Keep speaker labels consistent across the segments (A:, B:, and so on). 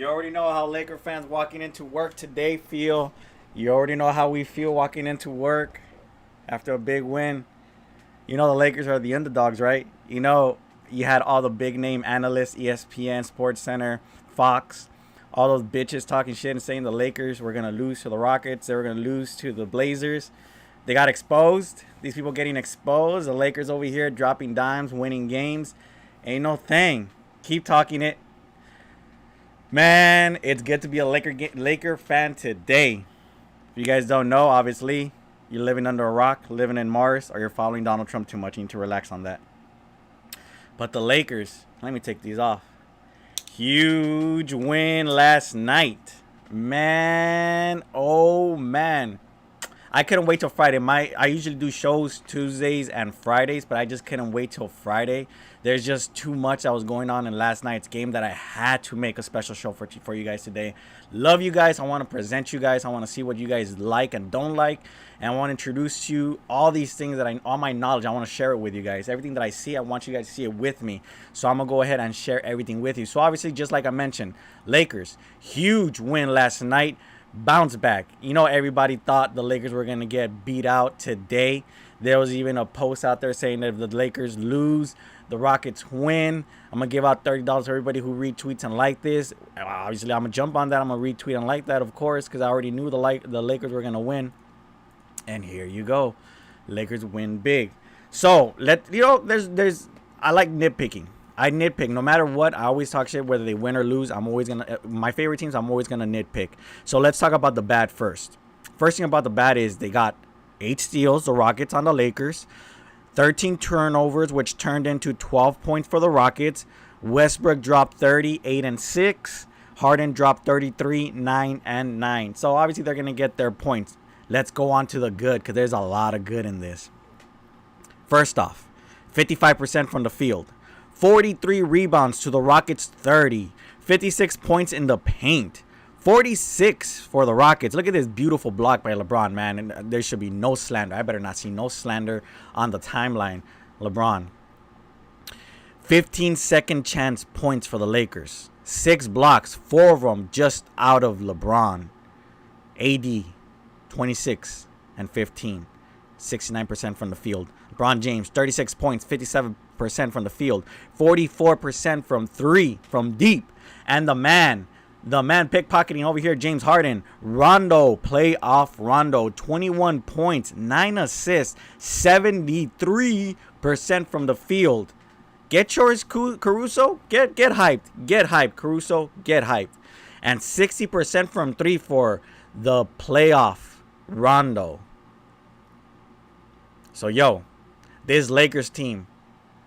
A: You already know how Laker fans walking into work today feel. You already know how we feel walking into work after a big win. You know the Lakers are the underdogs, right? You know you had all the big name analysts, ESPN, Sports Center, Fox, all those bitches talking shit and saying the Lakers were gonna lose to the Rockets. They were gonna lose to the Blazers. They got exposed. These people getting exposed. The Lakers over here dropping dimes, winning games. Ain't no thing. Keep talking it. Man, it's good to be a Laker fan today. If you guys don't know, obviously, you're living under a rock, living in Mars, or you're following Donald Trump too much. You need to relax on that. But the Lakers, let me take these off. Huge win last night. Man, oh man. I couldn't wait till Friday. I usually do shows Tuesdays and Fridays, but I just couldn't wait till Friday. There's just too much that was going on in last night's game that I had to make a special show for you guys today. Love you guys. I want to present you guys. I want to see what you guys like and don't like. And I want to introduce you all these things all my knowledge. I want to share it with you guys. Everything that I see, I want you guys to see it with me. So I'm going to go ahead and share everything with you. So obviously, just like I mentioned, Lakers, huge win last night. Bounce back. You know, everybody thought the Lakers were going to get beat out today. There was even a post out there saying that if the Lakers lose, the Rockets win. I'm going to give out $30 to everybody who retweets and like this. Obviously, I'm going to jump on that. I'm going to retweet and like that, of course, because I already knew the Lakers were going to win. And here you go. Lakers win big. So, I like nitpicking. I nitpick no matter what. I always talk shit whether they win or lose. I'm always gonna my favorite teams. I'm always gonna nitpick. So let's talk about the bad first. First thing about the bad is they got 8 steals, the Rockets, on the Lakers. 13 turnovers, which turned into 12 points for the Rockets. Westbrook dropped 30, 8 and 6. Harden dropped 33, 9 and 9. So obviously they're gonna get their points. Let's go on to the good because there's a lot of good in this. First off, 55% from the field. 43 rebounds to the Rockets 30. 56 points in the paint. 46 for the Rockets. Look at this beautiful block by LeBron, man. And there should be no slander. I better not see no slander on the timeline. LeBron. 15 second chance points for the Lakers. 6 blocks. 4 of them just out of LeBron. AD, 26 and 15. 69% from the field. LeBron James, 36 points, 57% from the field, 44% from 3 from deep. And the man pickpocketing over here, James Harden, Rondo, playoff Rondo, 21 points, 9 assists, 73% from the field. Get yours, Caruso. Get hyped, Caruso. Get hyped. And 60% from 3 for the playoff Rondo. So, this Lakers team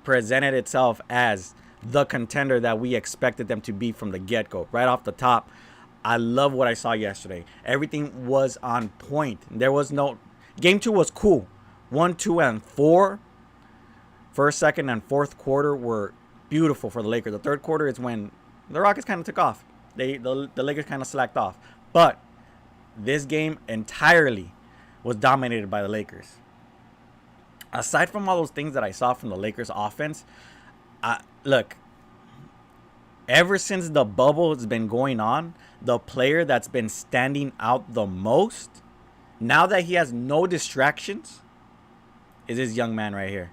A: presented itself as the contender that we expected them to be from the get-go. Right off the top, I love what I saw yesterday. Everything was on point. There was no... Game 2 was cool. 1, 2, and 4. First, second, and fourth quarter were beautiful for the Lakers. The third quarter is when the Rockets kind of took off. The Lakers kind of slacked off. But this game entirely was dominated by the Lakers. Aside from all those things that I saw from the Lakers offense, look, ever since the bubble has been going on, the player that's been standing out the most, now that he has no distractions, is this young man right here.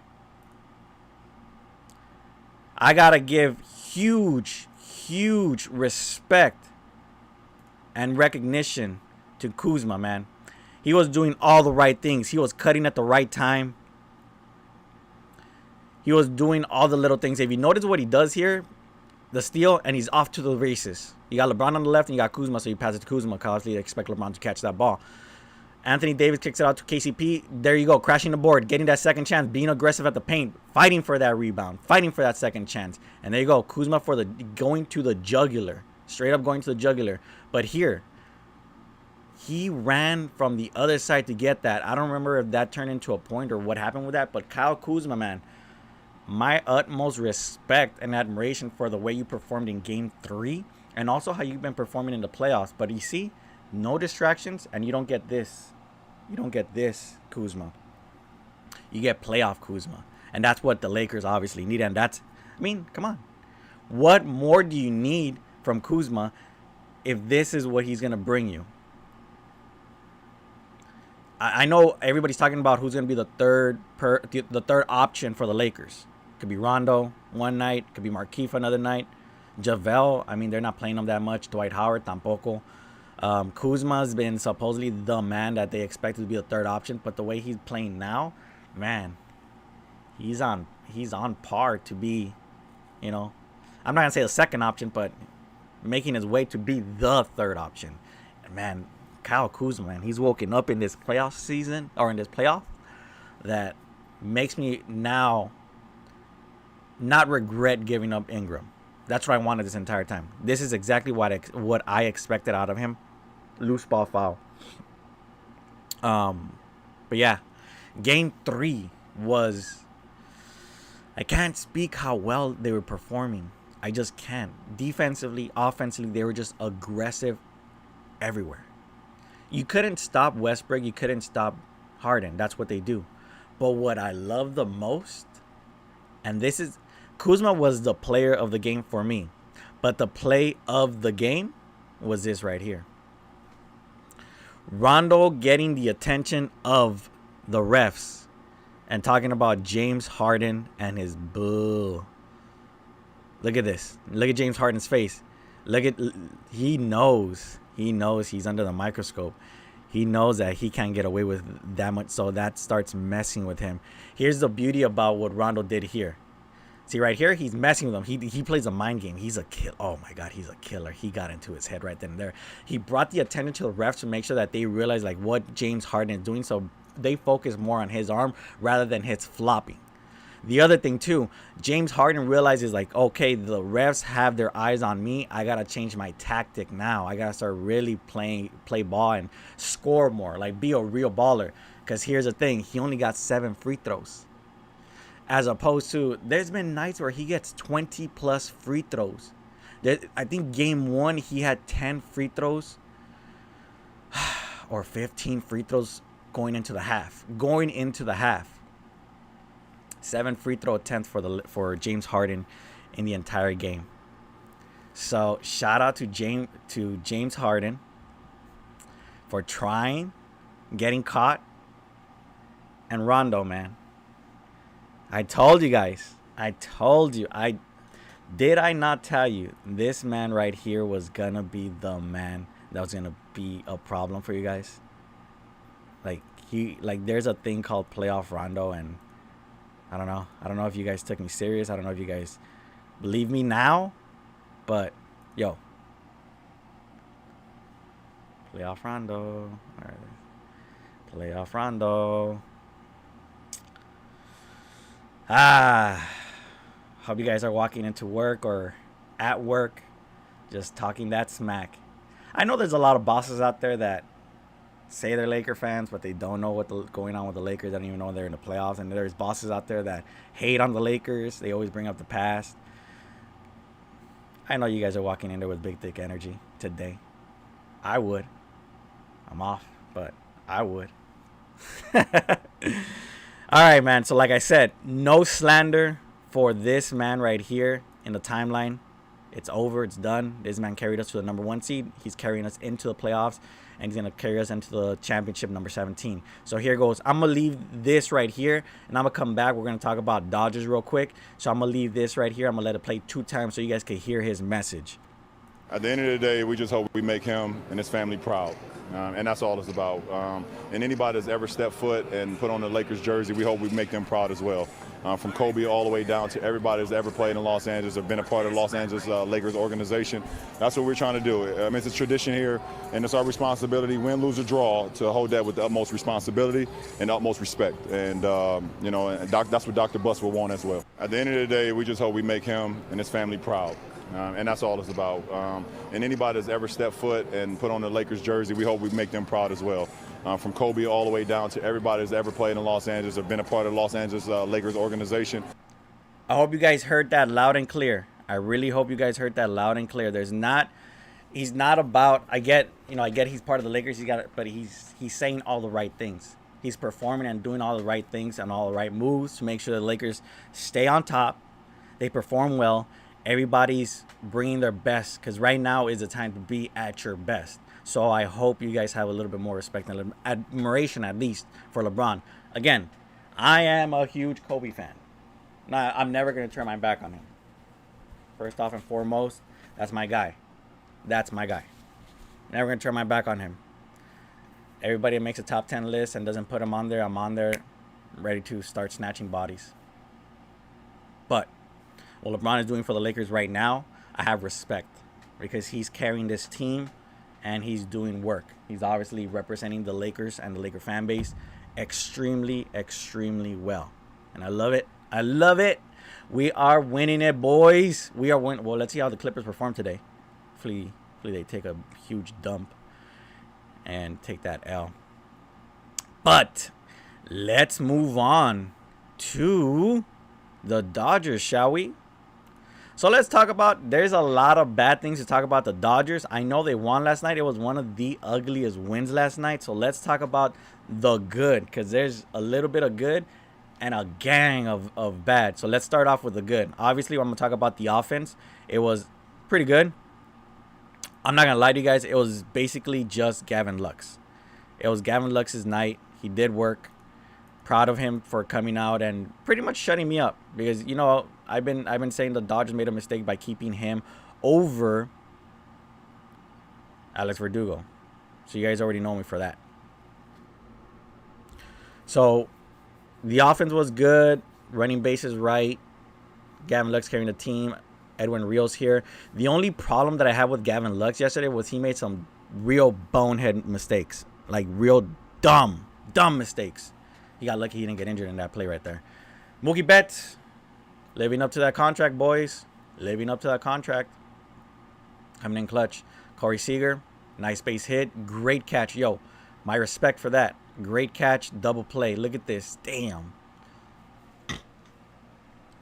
A: I got to give huge respect and recognition to Kuzma, man. He was doing all the right things. He was cutting at the right time. He was doing all the little things. If you notice what he does here, the steal, and he's off to the races. You got LeBron on the left, and you got Kuzma, so you pass it to Kuzma. Obviously, you expect LeBron to catch that ball. Anthony Davis kicks it out to KCP. There you go, crashing the board, getting that second chance, being aggressive at the paint, fighting for that rebound, fighting for that second chance. And there you go, Kuzma for the going to the jugular. Straight up going to the jugular. But here, he ran from the other side to get that. I don't remember if that turned into a point or what happened with that, but Kyle Kuzma, man, my utmost respect and admiration for the way you performed in Game 3 and also how you've been performing in the playoffs. But you see, no distractions, and you don't get this. You don't get this, Kuzma. You get playoff Kuzma. And that's what the Lakers obviously need. And that's, I mean, come on. What more do you need from Kuzma if this is what he's going to bring you. I know everybody's talking about who's going to be the third option for the Lakers. Could be Rondo one night. Could be Markieff another night. JaVale, I mean, they're not playing him that much. Dwight Howard, tampoco. Kuzma's been supposedly the man that they expected to be the third option. But the way he's playing now, man, he's on par to be, I'm not going to say the second option, but making his way to be the third option. And man, Kyle Kuzma, man, he's woken up in this playoff season, or in this playoff, that makes me now not regret giving up Ingram. That's what I wanted this entire time. This is exactly what I expected out of him. Loose ball foul. But yeah, game 3 was, I can't speak how well they were performing. I just can't. Defensively, offensively, they were just aggressive everywhere. You couldn't stop Westbrook. You couldn't stop Harden. That's what they do. But what I love the most, and this is, Kuzma was the player of the game for me. But the play of the game was this right here. Rondo getting the attention of the refs and talking about James Harden and his boo. Look at this. Look at James Harden's face. He knows he's under the microscope. He knows that he can't get away with that much, so that starts messing with him. Here's the beauty about what Rondo did here. See right here, he's messing with him. He plays a mind game. He's a kill. Oh my God, he's a killer. He got into his head right then and there. He brought the attention to the refs to make sure that they realize like what James Harden is doing, so they focus more on his arm rather than his flopping. The other thing too, James Harden realizes like, okay, the refs have their eyes on me. I gotta change my tactic now. I gotta start really play ball and score more, like be a real baller. Because here's the thing, he only got 7 free throws. As opposed to, there's been nights where he gets 20 plus free throws. I think game 1 he had 10 free throws or 15 free throws going into the half. 7 free throw attempts for James Harden in the entire game. So shout out to James Harden for trying, getting caught, and Rondo, man. I told you guys. Did I not tell you this man right here was gonna be the man that was gonna be a problem for you guys? There's a thing called playoff Rondo, and I don't know if you guys took me serious. I don't know if you guys believe me now, but yo, playoff Rondo. All right, playoff Rondo. Hope you guys are walking into work or at work just talking that smack. I know there's a lot of bosses out there that say they're Laker fans, but they don't know what's going on with the Lakers. They don't even know they're in the playoffs. And there's bosses out there that hate on the Lakers. They always bring up the past. I know you guys are walking in there with big, thick energy today. I would. I'm off, but I would. All right, man. So like I said, no slander for this man right here in the timeline. It's over. It's done. This man carried us to the number 1 seed. He's carrying us into the playoffs, and he's going to carry us into the championship number 17. So here goes. I'm going to leave this right here, and I'm going to come back. We're going to talk about Dodgers real quick. So I'm going to leave this right here. I'm going to let it play 2 times so you guys can hear his message.
B: At the end of the day, we just hope we make him and his family proud. And that's all it's about. And anybody that's ever stepped foot and put on the Lakers jersey, we hope we make them proud as well. From Kobe all the way down to everybody that's ever played in Los Angeles or been a part of the Los Angeles Lakers organization. That's what we're trying to do. I mean, it's a tradition here, and it's our responsibility, win, lose, or draw, to hold that with the utmost responsibility and the utmost respect. And, that's what Dr. Buss will want as well. At the end of the day, we just hope we make him and his family proud. And that's all it's about. And anybody that's ever stepped foot and put on the Lakers jersey, we hope we make them proud as well. From Kobe all the way down to everybody that's ever played in Los Angeles or been a part of the Los Angeles Lakers organization.
A: I hope you guys heard that loud and clear. I really hope you guys heard that loud and clear. He's not about, I get he's part of the Lakers, but he's saying all the right things. He's performing and doing all the right things and all the right moves to make sure the Lakers stay on top. They perform well. Everybody's bringing their best because right now is the time to be at your best. So I hope you guys have a little bit more respect and admiration, at least, for LeBron. Again, I am a huge Kobe fan. Now, I'm never going to turn my back on him. First off and foremost, that's my guy. That's my guy. Never going to turn my back on him. Everybody makes a top 10 list and doesn't put him on there. I'm on there, ready to start snatching bodies. But what LeBron is doing for the Lakers right now, I have respect because he's carrying this team and he's doing work. He's obviously representing the Lakers and the Laker fan base extremely, extremely well. And I love it. I love it. We are winning it, boys. We are winning. Well, let's see how the Clippers perform today. Hopefully they take a huge dump and take that L. But let's move on to the Dodgers, shall we? So let's talk about, there's a lot of bad things to talk about the Dodgers. I know they won last night. It was one of the ugliest wins last night. So let's talk about the good, because there's a little bit of good and a gang of bad. So let's start off with the good. Obviously, I'm going to talk about the offense. It was pretty good. I'm not going to lie to you guys. It was basically just Gavin Lux. It was Gavin Lux's night. He did work. Proud of him for coming out and pretty much shutting me up because, you know, I've been saying the Dodgers made a mistake by keeping him over Alex Verdugo. So you guys already know me for that. So the offense was good. Running bases right. Gavin Lux carrying the team. Edwin Rios here. The only problem that I had with Gavin Lux yesterday was he made some real bonehead mistakes. Like real dumb mistakes. He got lucky he didn't get injured in that play right there. Mookie Betts, living up to that contract, boys. Living up to that contract. Coming in clutch. Corey Seager, nice base hit. Great catch. Yo, my respect for that. Great catch, double play. Look at this. Damn.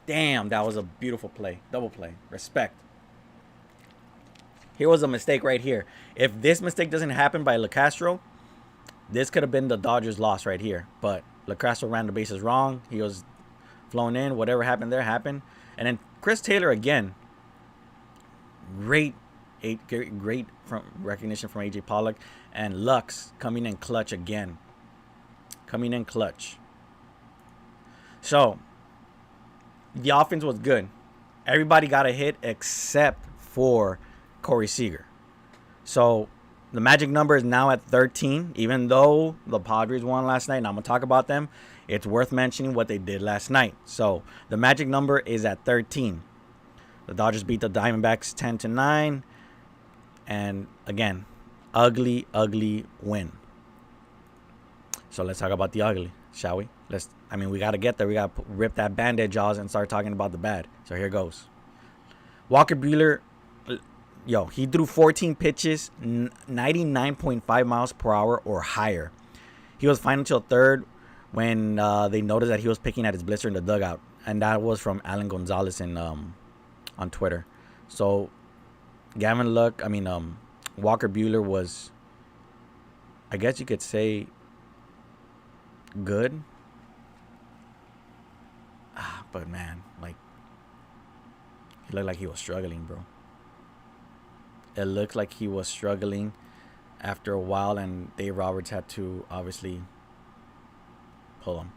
A: Damn, that was a beautiful play. Double play. Respect. Here was a mistake right here. If this mistake doesn't happen by LeCastro, this could have been the Dodgers' loss right here. But LeCastro ran the bases wrong. He was flown in. Whatever happened there happened. And then Chris Taylor again. Great from recognition from A.J. Pollock. And Lux coming in clutch again. Coming in clutch. So the offense was good. Everybody got a hit except for Corey Seager. So the magic number is now at 13. Even though the Padres won last night, and I'm going to talk about them, it's worth mentioning what they did last night. So the magic number is at 13. The Dodgers beat the Diamondbacks 10-9. And again, ugly win. So let's talk about the ugly, shall we? We got to get there. We got to rip that bandage off and start talking about the bad. So here goes. Walker Buehler, he threw 14 pitches, 99.5 miles per hour or higher. He was fine until third when they noticed that he was picking at his blister in the dugout. And that was from Alan Gonzalez on Twitter. So Walker Buehler was, I guess you could say, good. But man, he looked like he was struggling, bro. It looked like he was struggling after a while, and Dave Roberts had to obviously pull him.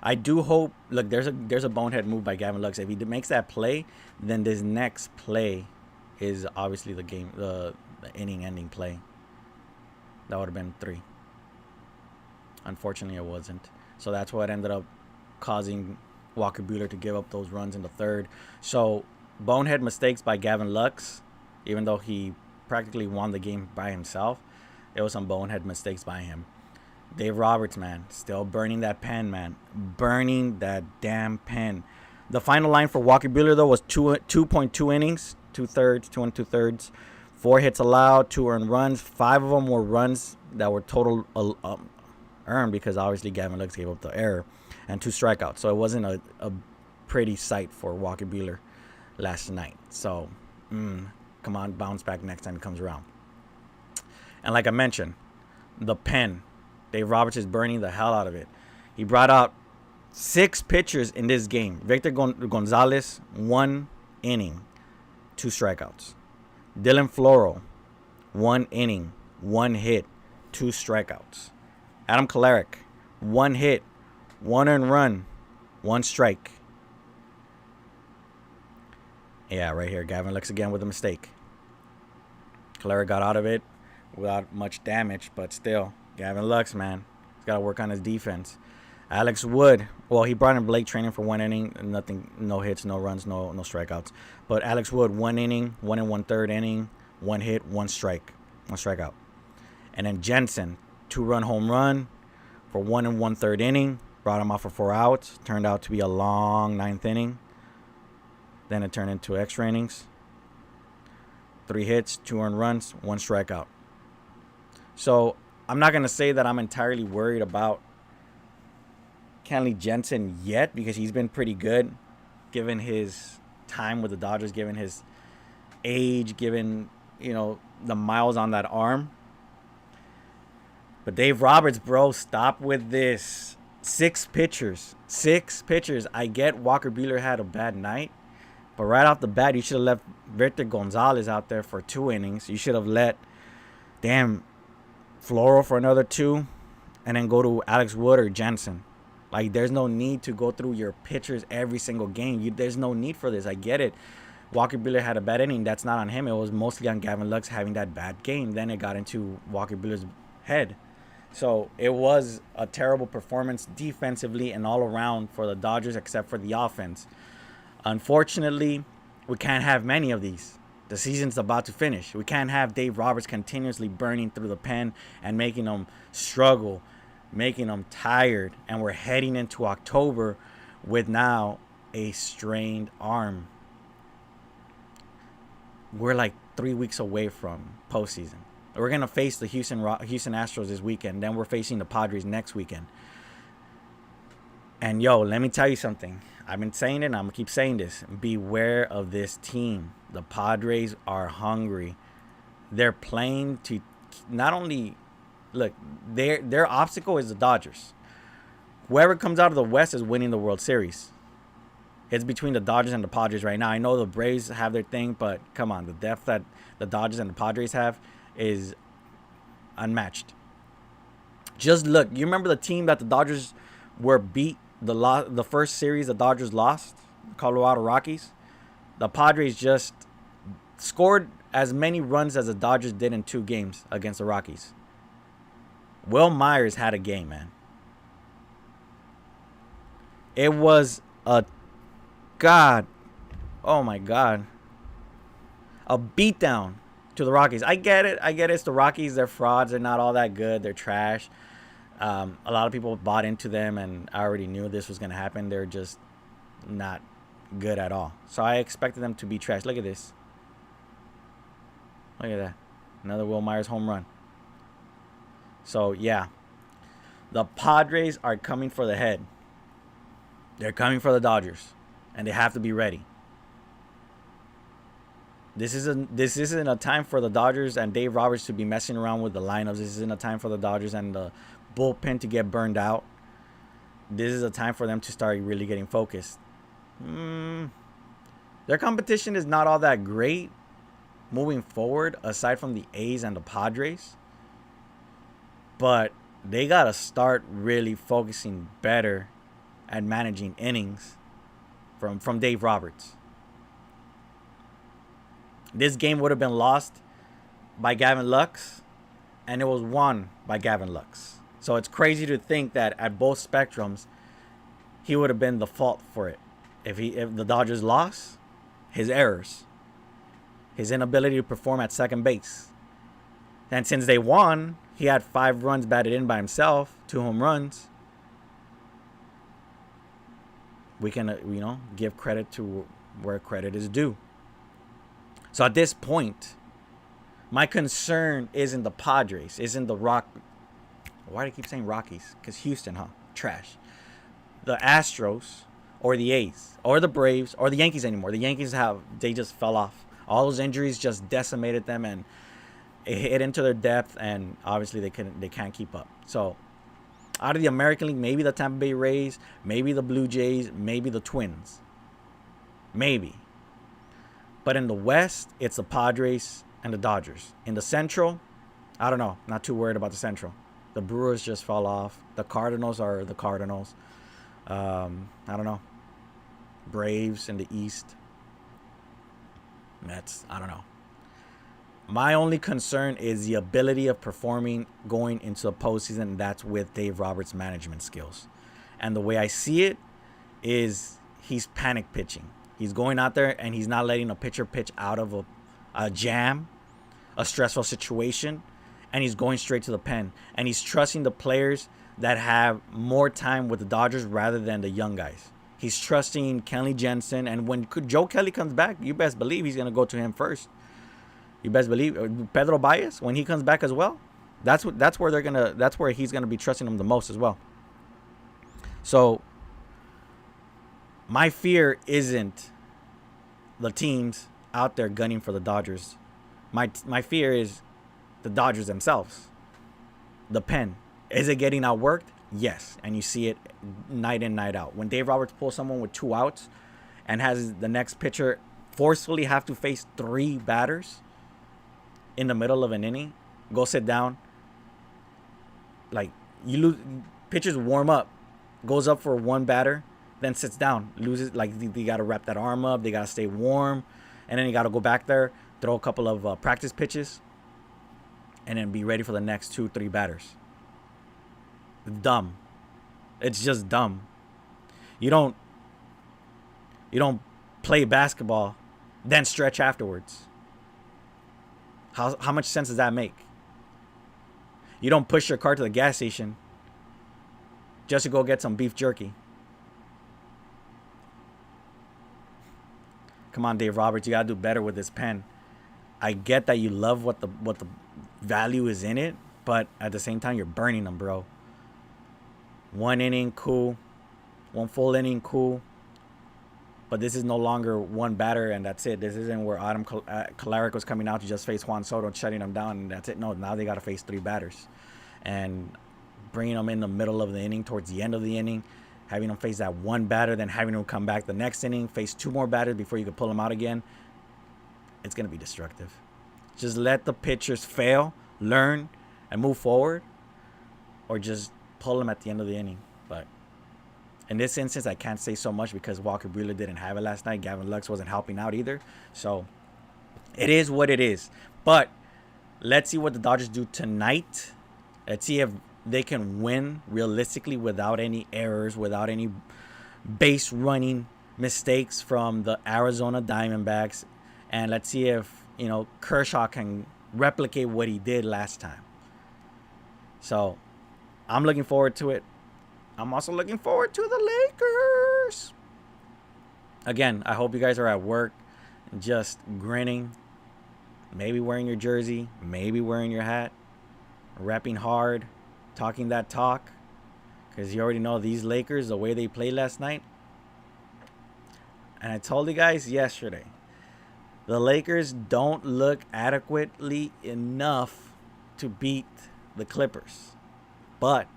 A: I do hope. Look, there's a bonehead move by Gavin Lux. If he makes that play, then this next play is obviously the inning-ending play. That would have been 3. Unfortunately, it wasn't. So that's what ended up causing Walker Buehler to give up those runs in the third. So bonehead mistakes by Gavin Lux, even though he practically won the game by himself. There was some bonehead mistakes by him. Dave Roberts, man, still burning that pen, man. Burning that damn pen. The final line for Walker Buehler, though, was 2.2 innings, 2 and 2/3. 4 hits allowed, 2 earned runs. 5 of them were runs that were total earned because obviously Gavin Lux gave up the error, and 2 strikeouts. So it wasn't a pretty sight for Walker Buehler last night. So, come on, bounce back next time it comes around. And like I mentioned, the pen, Dave Roberts is burning the hell out of it. He brought out 6 pitchers in this game. Victor Gonzalez, 1 inning, 2 strikeouts. Dylan Floro, 1 inning, 1 hit, 2 strikeouts. Adam Kolarek, 1 hit, 1 earned run, 1 strike. Yeah, right here. Gavin Lux again with a mistake. Kolarek got out of it without much damage, but still, Gavin Lux, man, he's got to work on his defense. Alex Wood, well, he brought in Blake Training for 1 inning, nothing, no hits, no runs, no strikeouts. But Alex Wood, 1 inning, 1 1/3 inning, 1 hit, 1 strikeout. And then Jensen, 2-run home run for 1 1/3 inning, brought him off for 4 outs. Turned out to be a long 9th inning. Then it turned into extra innings. 3 hits, 2 earned runs, 1 strikeout. So I'm not going to say that I'm entirely worried about Kenley Jensen yet, because he's been pretty good given his time with the Dodgers, given his age, given, the miles on that arm. But Dave Roberts, bro, stop with this. 6 pitchers. I get Walker Buehler had a bad night, but right off the bat, you should have left Victor Gonzalez out there for 2 innings. You should have let Floro for another 2, and then go to Alex Wood or Jensen. Like, there's no need to go through your pitchers every single game. There's no need for this. I get it. Walker Buehler had a bad inning. That's not on him. It was mostly on Gavin Lux having that bad game. Then it got into Walker Buehler's head. So it was a terrible performance defensively and all around for the Dodgers, except for the offense. Unfortunately, we can't have many of these. The season's about to finish. We can't have Dave Roberts continuously burning through the pen and making them struggle, making them tired. And we're heading into October with now a strained arm. We're like 3 weeks away from postseason. We're going to face the Houston Astros this weekend. Then we're facing the Padres next weekend. And, let me tell you something. I've been saying it, and I'm going to keep saying this. Beware of this team. The Padres are hungry. They're playing to not only... Look, their obstacle is the Dodgers. Whoever comes out of the West is winning the World Series. It's between the Dodgers and the Padres right now. I know the Braves have their thing, but come on. The depth that the Dodgers and the Padres have is unmatched. Just look. You remember the team that the Dodgers were beat the first series the Dodgers lost? Colorado Rockies. The Padres just scored as many runs as the Dodgers did in 2 games against the Rockies. Will Myers had a game, man. It was a my God. A beatdown to the Rockies. I get it. It's the Rockies. They're frauds. They're not all that good. They're trash. A lot of people bought into them, and I already knew this was going to happen. They're just not good at all. So I expected them to be trash. Look at this. Look at that. Another Will Myers home run. So, yeah. The Padres are coming for the head. They're coming for the Dodgers. And they have to be ready. This isn't a time for the Dodgers and Dave Roberts to be messing around with the lineups. This isn't a time for the Dodgers and the bullpen to get burned out. This is a time for them to start really getting focused. Their competition is not all that great moving forward, aside from the A's and the Padres. But they got to start really focusing better at managing innings from Dave Roberts. This game would have been lost by Gavin Lux, and it was won by Gavin Lux. So it's crazy to think that at both spectrums, he would have been the fault for it. If the Dodgers lost, his errors, his inability to perform at second base. And since they won, he had 5 runs batted in by himself, 2 home runs. We can, give credit to where credit is due. So at this point, my concern isn't the Padres, isn't the Why do I keep saying Rockies? Because Houston, trash. The Astros or the A's or the Braves or the Yankees anymore. The Yankees they just fell off. All those injuries just decimated them and it hit into their depth, and obviously they can't keep up. So Out of the American League, maybe the Tampa Bay Rays, maybe the Blue Jays, maybe the Twins. Maybe. But in the West, it's the Padres and the Dodgers. In the Central, I don't know. Not too worried about the Central. The Brewers just fall off. The Cardinals are the Cardinals. I don't know. Braves in the East. Mets. I don't know. My only concern is the ability of performing going into the postseason. And that's with Dave Roberts' management skills. And the way I see it is he's panic pitching. He's going out there and he's not letting a pitcher pitch out of a jam, a stressful situation. And he's going straight to the pen. And he's trusting the players that have more time with the Dodgers rather than the young guys. He's trusting Kenley Jensen. And when Joe Kelly comes back, you best believe he's going to go to him first. You best believe Pedro Baez, when he comes back as well, that's where he's gonna be trusting him the most as well. So my fear isn't the teams out there gunning for the Dodgers. My fear is the Dodgers themselves. The pen. Is it getting outworked? Yes. And you see it night in, night out. When Dave Roberts pulls someone with 2 outs and has the next pitcher forcefully have to face 3 batters in the middle of an inning, go sit down. Like, you lose, pitchers warm up, goes up for 1 batter, then sits down, loses. Like, they got to wrap that arm up, they got to stay warm, and then you got to go back there, throw a couple of practice pitches, and then be ready for the next 2-3 batters. Dumb. It's just dumb. You don't play basketball, then stretch afterwards. How much sense does that make? You don't push your car to the gas station just to go get some beef jerky. Come on, Dave Roberts, you gotta do better with this pen. I get that you love what the value is in it, but at the same time, you're burning them, bro. 1 inning, cool. 1 full inning, cool. But this is no longer 1 batter and that's it. This isn't where Adam Kolarek was coming out to just face Juan Soto and shutting him down and that's it. No, now they got to face 3 batters. And bringing them in the middle of the inning, towards the end of the inning, having them face that 1 batter, then having them come back the next inning, face 2 more batters before you can pull them out again. It's going to be destructive. Just let the pitchers fail, learn, and move forward. Or just pull them at the end of the inning. But in this instance, I can't say so much because Walker Buehler didn't have it last night. Gavin Lux wasn't helping out either. So it is what it is. But let's see what the Dodgers do tonight. Let's see if they can win realistically without any errors, without any base running mistakes from the Arizona Diamondbacks. And let's see if, Kershaw can replicate what he did last time. So I'm looking forward to it. I'm also looking forward to the Lakers. Again, I hope you guys are at work and just grinning. Maybe wearing your jersey. Maybe wearing your hat. Repping hard. Talking that talk. Because you already know these Lakers, the way they played last night. And I told you guys yesterday. The Lakers don't look adequately enough to beat the Clippers. But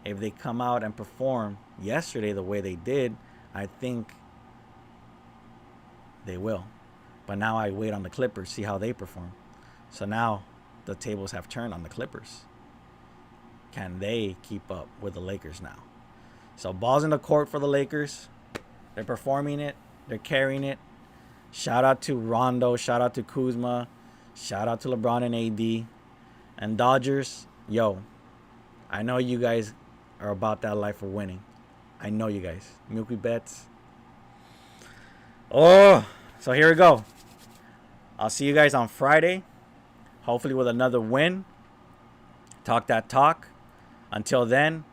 A: if they come out and perform yesterday the way they did, I think they will. But now I wait on the Clippers, see how they perform. So now the tables have turned on the Clippers. Can they keep up with the Lakers now? So ball's in the court for the Lakers. They're performing it. They're carrying it. Shout out to Rondo. Shout out to Kuzma. Shout out to LeBron and AD. And Dodgers, yo, I know you guys are about that life of winning. I know you guys. Milky Bets. Oh, so here we go. I'll see you guys on Friday. Hopefully with another win. Talk that talk. Until then,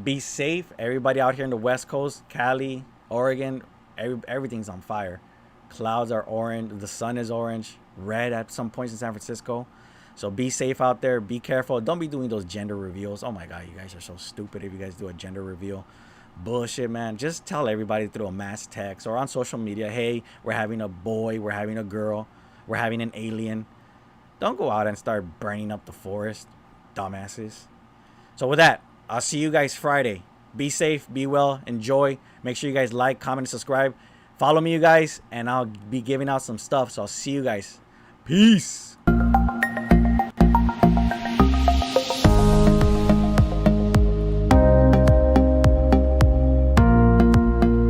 A: be safe. Everybody out here in the West Coast, Cali, Oregon, everything's on fire. Clouds are orange. The sun is orange. Red at some points in San Francisco. So be safe out there. Be careful. Don't be doing those gender reveals. Oh my God, you guys are so stupid if you guys do a gender reveal. Bullshit, man. Just tell everybody through a mass text or on social media, hey, we're having a boy, we're having a girl, we're having an alien. Don't go out and start burning up the forest, dumbasses. So with that, I'll see you guys Friday. Be safe, be well, enjoy. Make sure you guys like, comment, and subscribe. Follow me, you guys, and I'll be giving out some stuff. So I'll see you guys. Peace.